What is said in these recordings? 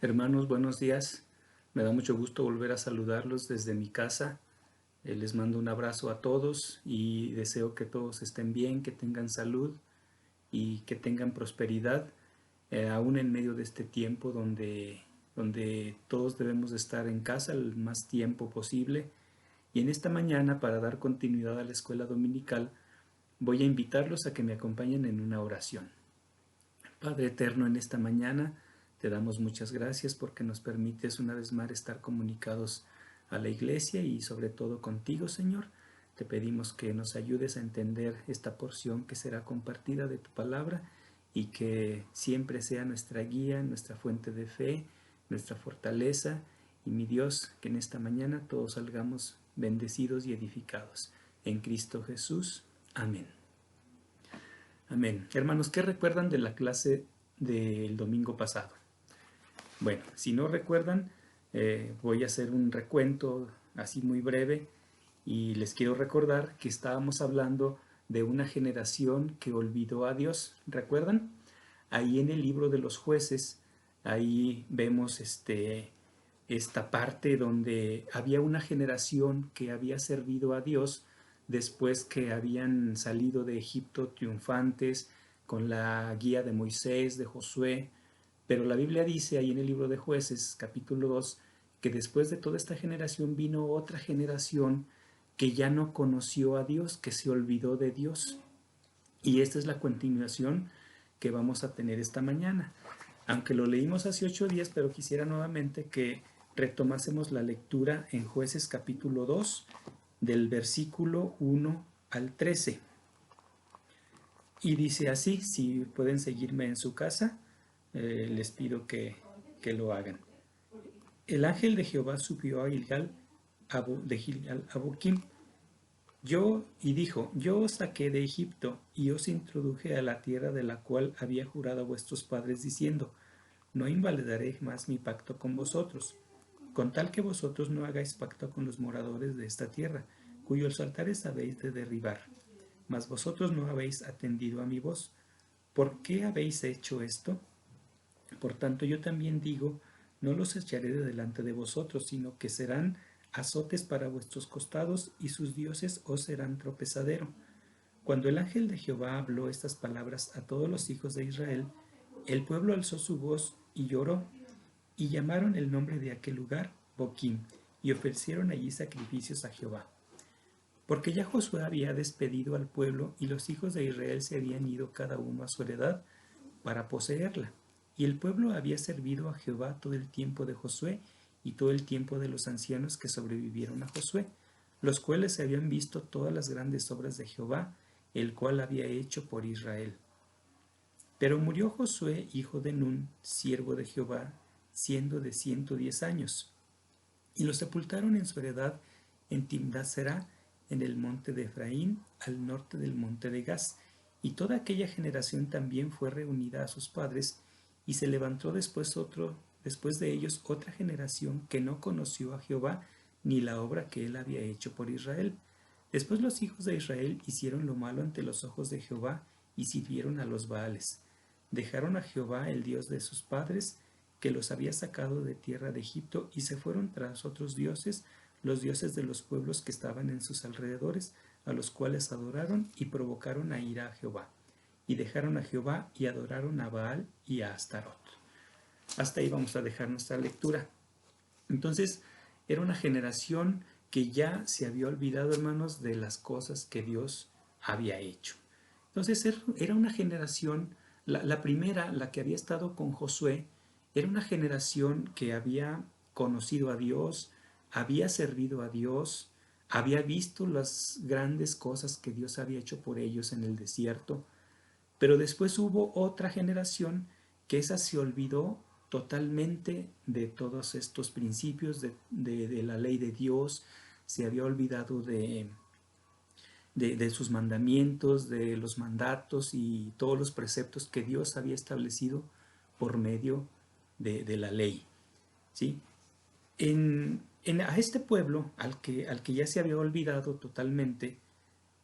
Hermanos, buenos días. Me da mucho gusto volver a saludarlos desde mi casa. Les mando un abrazo a todos y deseo que todos estén bien, que tengan salud y que tengan prosperidad, aún en medio de este tiempo donde todos debemos de estar en casa el más tiempo posible. Y en esta mañana, para dar continuidad a la escuela dominical, voy a invitarlos a que me acompañen en una oración. Padre eterno, en esta mañana te damos muchas gracias porque nos permites una vez más estar comunicados a la iglesia y sobre todo contigo, Señor. Te pedimos que nos ayudes a entender esta porción que será compartida de tu palabra y que siempre sea nuestra guía, nuestra fuente de fe, nuestra fortaleza. Y mi Dios, que en esta mañana todos salgamos bendecidos y edificados. En Cristo Jesús. Amén. Amén. Hermanos, ¿qué recuerdan de la clase del domingo pasado? Bueno, si no recuerdan, voy a hacer un recuento así muy breve y les quiero recordar que estábamos hablando de una generación que olvidó a Dios. ¿Recuerdan? Ahí en el libro de los jueces, ahí vemos esta parte donde había una generación que había servido a Dios después que habían salido de Egipto triunfantes con la guía de Moisés, de Josué. Pero la Biblia dice ahí en el libro de Jueces, capítulo 2, que después de toda esta generación vino otra generación que ya no conoció a Dios, que se olvidó de Dios. Y esta es la continuación que vamos a tener esta mañana. Aunque lo leímos hace 8 días, pero quisiera nuevamente que retomásemos la lectura en Jueces capítulo 2, del versículo 1 al 13. Y dice así, si pueden seguirme en su casa, les pido que lo hagan. El ángel de Jehová subió a Gilgal, de Gilgal a Boquim, y dijo, yo os saqué de Egipto y os introduje a la tierra de la cual había jurado a vuestros padres diciendo, no invalidaré más mi pacto con vosotros, con tal que vosotros no hagáis pacto con los moradores de esta tierra, cuyos altares habéis de derribar. Mas vosotros no habéis atendido a mi voz. ¿Por qué habéis hecho esto? Por tanto, yo también digo, no los echaré de delante de vosotros, sino que serán azotes para vuestros costados, y sus dioses os serán tropezadero. Cuando el ángel de Jehová habló estas palabras a todos los hijos de Israel, el pueblo alzó su voz y lloró, y llamaron el nombre de aquel lugar Boquim, y ofrecieron allí sacrificios a Jehová. Porque ya Josué había despedido al pueblo, y los hijos de Israel se habían ido cada uno a su heredad para poseerla. Y el pueblo había servido a Jehová todo el tiempo de Josué y todo el tiempo de los ancianos que sobrevivieron a Josué, los cuales habían visto todas las grandes obras de Jehová, el cual había hecho por Israel. Pero murió Josué, hijo de Nun, siervo de Jehová, siendo de 110 años, y lo sepultaron en su heredad en Timnat-será, en el monte de Efraín, al norte del monte de Gaz. Y toda aquella generación también fue reunida a sus padres, y se levantó después de ellos otra generación que no conoció a Jehová ni la obra que él había hecho por Israel. Después los hijos de Israel hicieron lo malo ante los ojos de Jehová y sirvieron a los Baales. Dejaron a Jehová, el Dios de sus padres, que los había sacado de tierra de Egipto, y se fueron tras otros dioses, los dioses de los pueblos que estaban en sus alrededores, a los cuales adoraron y provocaron a ira a Jehová. Y dejaron a Jehová y adoraron a Baal y a Astarot. Hasta ahí vamos a dejar nuestra lectura. Entonces, era una generación que ya se había olvidado, hermanos, de las cosas que Dios había hecho. Entonces, era una generación, la primera, la que había estado con Josué, era una generación que había conocido a Dios, había servido a Dios, había visto las grandes cosas que Dios había hecho por ellos en el desierto, pero después hubo otra generación que esa se olvidó totalmente de todos estos principios de la ley de Dios, se había olvidado de sus mandamientos, de los mandatos y todos los preceptos que Dios había establecido por medio de la ley. ¿Sí? A este pueblo, al que ya se había olvidado totalmente,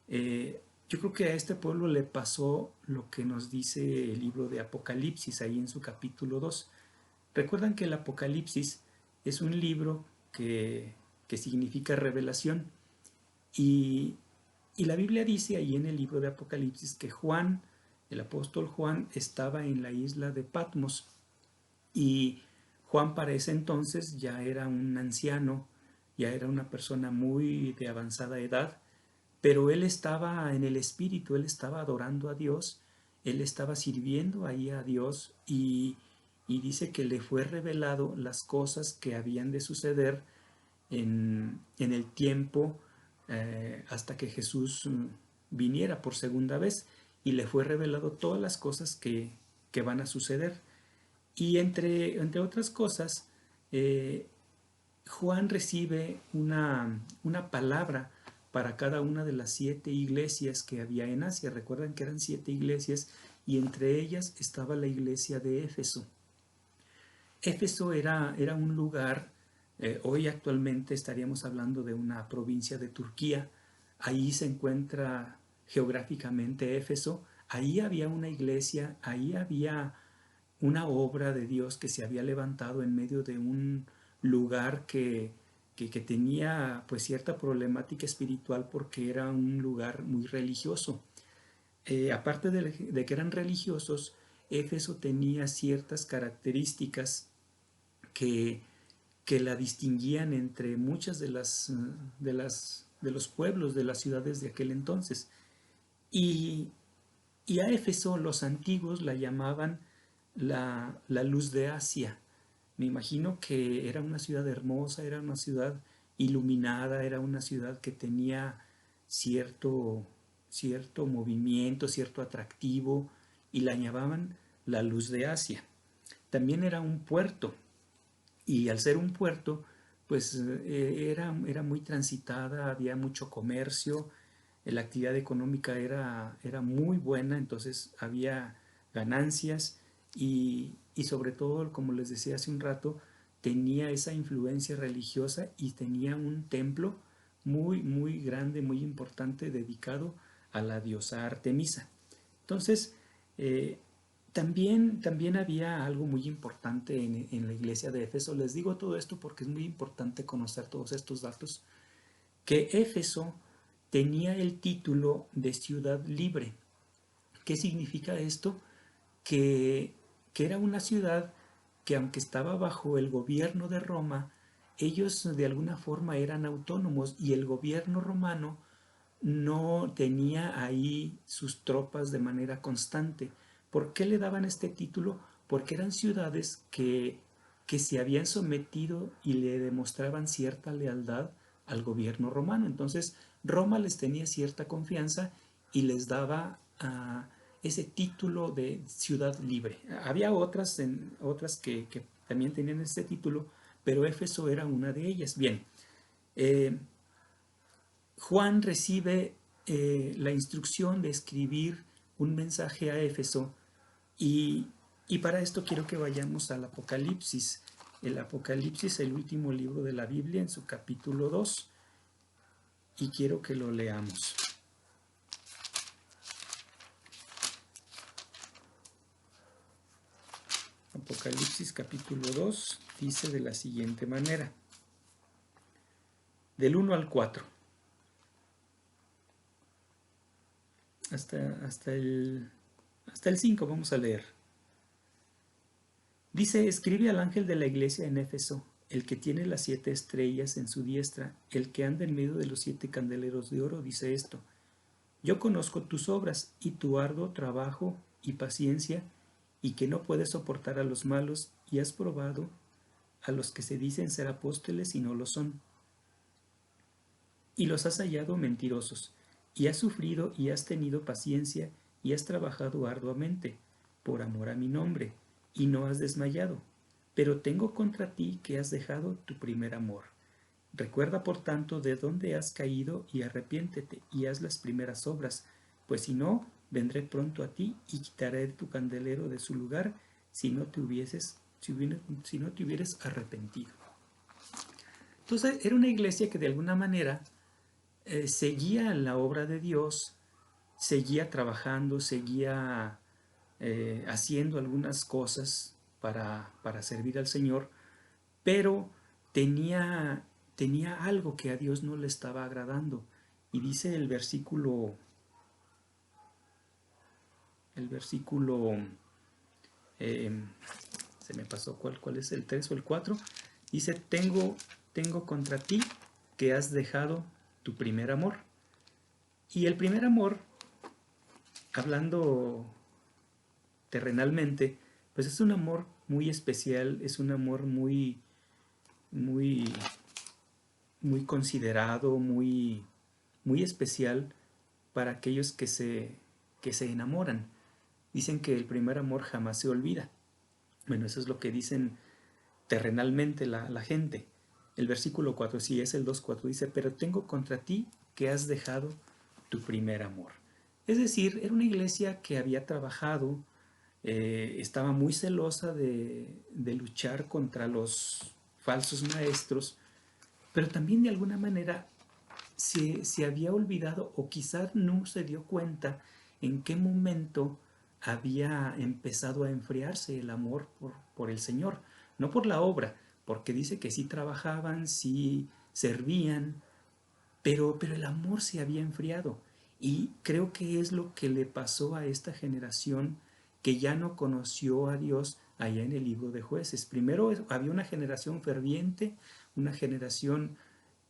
yo creo que a este pueblo le pasó lo que nos dice el libro de Apocalipsis, ahí en su capítulo 2. Recuerdan que el Apocalipsis es un libro que significa revelación y, y la Biblia dice ahí en el libro de Apocalipsis que Juan, el apóstol Juan, estaba en la isla de Patmos y Juan para ese entonces ya era un anciano, ya era una persona muy de avanzada edad, pero él estaba en el Espíritu, él estaba adorando a Dios, él estaba sirviendo ahí a Dios y dice que le fue revelado las cosas que habían de suceder en el tiempo hasta que Jesús viniera por segunda vez y le fue revelado todas las cosas que van a suceder. Y entre otras cosas, eh, Juan recibe una palabra para cada una de las 7 iglesias que había en Asia. Recuerdan que eran 7 iglesias y entre ellas estaba la iglesia de Éfeso. Éfeso era un lugar, hoy actualmente estaríamos hablando de una provincia de Turquía, ahí se encuentra geográficamente Éfeso, ahí había una iglesia, ahí había una obra de Dios que se había levantado en medio de un lugar que tenía pues cierta problemática espiritual porque era un lugar muy religioso. Aparte de que eran religiosos, Éfeso tenía ciertas características que, que la distinguían entre muchas de los pueblos de las ciudades de aquel entonces. Y, y a Éfeso los antiguos la llamaban la luz de Asia. Me imagino que era una ciudad hermosa, era una ciudad iluminada, era una ciudad que tenía cierto, cierto movimiento, cierto atractivo, y la llamaban la luz de Asia. También era un puerto, y al ser un puerto, pues era muy transitada, había mucho comercio, la actividad económica era muy buena, entonces había ganancias y sobre todo, como les decía hace un rato, tenía esa influencia religiosa y tenía un templo muy grande, muy importante, dedicado a la diosa Artemisa. Entonces, eh, también había algo muy importante en la iglesia de Éfeso. Les digo todo esto porque es muy importante conocer todos estos datos, que Éfeso tenía el título de ciudad libre. ¿Qué significa esto? Que, que era una ciudad que aunque estaba bajo el gobierno de Roma, ellos de alguna forma eran autónomos y el gobierno romano no tenía ahí sus tropas de manera constante. ¿Por qué le daban este título? Porque eran ciudades que se habían sometido y le demostraban cierta lealtad al gobierno romano. Entonces, Roma les tenía cierta confianza y les daba ese título de ciudad libre. Había otras que también tenían este título, pero Éfeso era una de ellas. Bien, eh, Juan recibe la instrucción de escribir un mensaje a Éfeso y, y para esto quiero que vayamos al Apocalipsis. El Apocalipsis, el último libro de la Biblia, en su capítulo 2, y quiero que lo leamos. Apocalipsis capítulo 2 dice de la siguiente manera, del 1 al 4. Hasta el 5 vamos a leer. Dice, escribe al ángel de la iglesia en Éfeso, el que tiene las 7 estrellas en su diestra, el que anda en medio de los 7 candeleros de oro, dice esto. Yo conozco tus obras y tu arduo trabajo y paciencia, y que no puedes soportar a los malos, y has probado a los que se dicen ser apóstoles y no lo son, y los has hallado mentirosos, y has sufrido y has tenido paciencia, y has trabajado arduamente, por amor a mi nombre, y no has desmayado. Pero tengo contra ti que has dejado tu primer amor. Recuerda, por tanto, de dónde has caído y arrepiéntete y haz las primeras obras, pues si no, vendré pronto a ti y quitaré tu candelero de su lugar si no te hubieses arrepentido. Entonces era una iglesia que de alguna manera seguía la obra de Dios, seguía trabajando, seguía haciendo algunas cosas para servir al Señor, pero tenía algo que a Dios no le estaba agradando. Y dice el versículo eh, se me pasó cuál es el 3 o el 4. Dice, tengo contra ti que has dejado tu primer amor. Y el primer amor, hablando terrenalmente, pues es un amor muy especial, es un amor muy, muy considerado, muy especial para aquellos que se enamoran. Dicen que el primer amor jamás se olvida. Bueno, eso es lo que dicen terrenalmente la gente. El versículo 4, sí, es el 2:4, dice, pero tengo contra ti que has dejado tu primer amor. Es decir, era una iglesia que había trabajado, estaba muy celosa de luchar contra los falsos maestros, pero también de alguna manera se había olvidado o quizás no se dio cuenta en qué momento había empezado a enfriarse el amor por el Señor, no por la obra, porque dice que sí trabajaban, sí servían, pero el amor se había enfriado. Y creo que es lo que le pasó a esta generación que ya no conoció a Dios allá en el libro de Jueces. Primero había una generación ferviente, una generación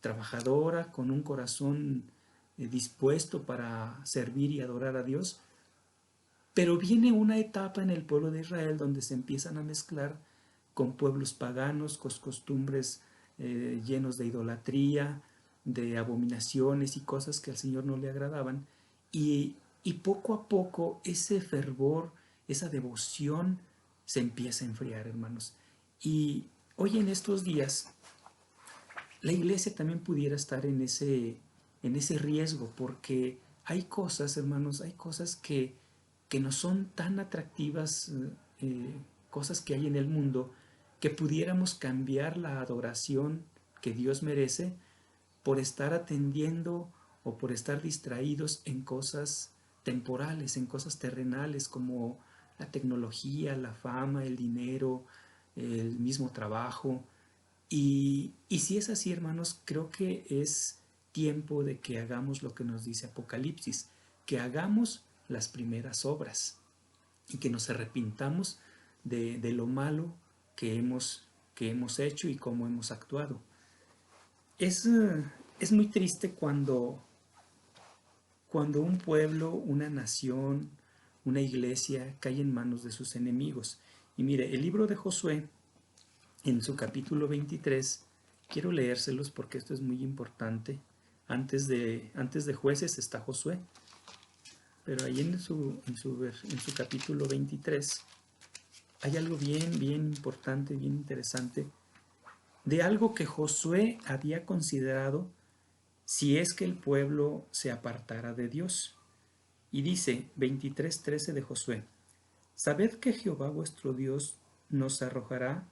trabajadora, con un corazón dispuesto para servir y adorar a Dios. Pero viene una etapa en el pueblo de Israel donde se empiezan a mezclar con pueblos paganos, con costumbres llenos de idolatría, de abominaciones y cosas que al Señor no le agradaban. Y poco a poco ese fervor, esa devoción se empieza a enfriar, hermanos. Y hoy en estos días la iglesia también pudiera estar en ese riesgo, porque hay cosas, hermanos, hay cosas que no son tan atractivas, cosas que hay en el mundo, que pudiéramos cambiar la adoración que Dios merece por estar atendiendo o por estar distraídos en cosas temporales, en cosas terrenales como la tecnología, la fama, el dinero, el mismo trabajo. Y si es así, hermanos, creo que es tiempo de que hagamos lo que nos dice Apocalipsis, que hagamos las primeras obras y que nos arrepintamos de lo malo que hemos hecho y cómo hemos actuado. Es muy triste cuando un pueblo, una nación, una iglesia cae en manos de sus enemigos. Y mire, el libro de Josué, en su capítulo 23, quiero leérselos porque esto es muy importante. Antes de Jueces está Josué, pero ahí en su capítulo 23 hay algo bien, bien importante, bien interesante, de algo que Josué había considerado si es que el pueblo se apartara de Dios. Y dice 23:13 de Josué, sabed que Jehová vuestro Dios nos arrojará,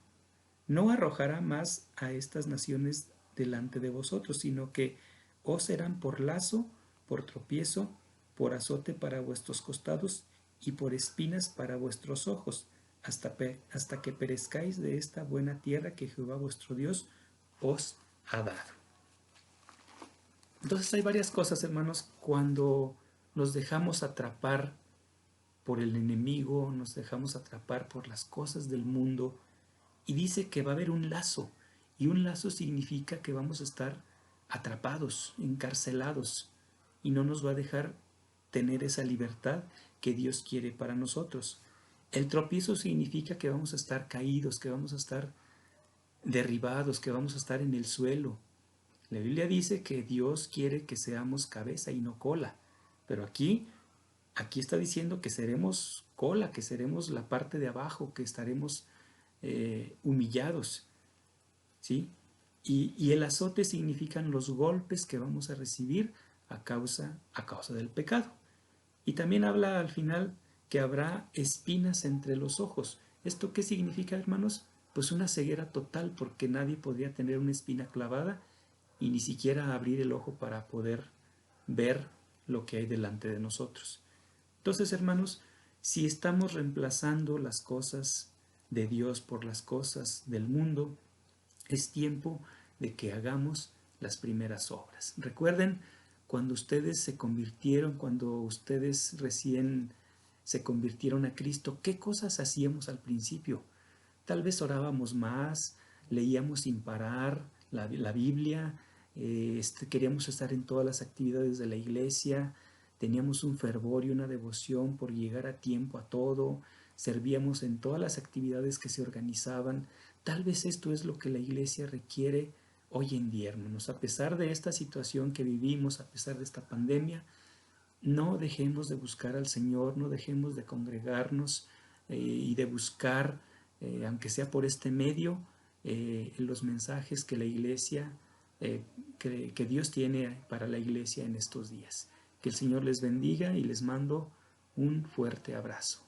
no arrojará más a estas naciones delante de vosotros, sino que os serán por lazo, por tropiezo, por azote para vuestros costados y por espinas para vuestros ojos, hasta que perezcáis de esta buena tierra que Jehová vuestro Dios os ha dado. Entonces hay varias cosas, hermanos, cuando nos dejamos atrapar por el enemigo, nos dejamos atrapar por las cosas del mundo, y dice que va a haber un lazo, y un lazo significa que vamos a estar atrapados, encarcelados, y no nos va a dejar tener esa libertad que Dios quiere para nosotros. El tropiezo significa que vamos a estar caídos, que vamos a estar derribados, que vamos a estar en el suelo. La Biblia dice que Dios quiere que seamos cabeza y no cola, pero aquí está diciendo que seremos cola, que seremos la parte de abajo, que estaremos humillados, ¿sí? Y el azote significan los golpes que vamos a recibir a causa del pecado. Y también habla al final que habrá espinas entre los ojos. ¿Esto qué significa, hermanos? Pues una ceguera total, porque nadie podría tener una espina clavada y ni siquiera abrir el ojo para poder ver lo que hay delante de nosotros. Entonces, hermanos, si estamos reemplazando las cosas de Dios por las cosas del mundo, es tiempo de que hagamos las primeras obras. Recuerden cuando ustedes se convirtieron, cuando ustedes recién se convirtieron a Cristo, ¿qué cosas hacíamos al principio? Tal vez orábamos más, leíamos sin parar la Biblia, queríamos estar en todas las actividades de la iglesia, teníamos un fervor y una devoción por llegar a tiempo a todo, servíamos en todas las actividades que se organizaban. Tal vez esto es lo que la iglesia requiere hoy en día, hermanos. A pesar de esta situación que vivimos, a pesar de esta pandemia, no dejemos de buscar al Señor, no dejemos de congregarnos y de buscar, aunque sea por este medio, los mensajes que la iglesia, que Dios tiene para la iglesia en estos días. Que el Señor les bendiga y les mando un fuerte abrazo.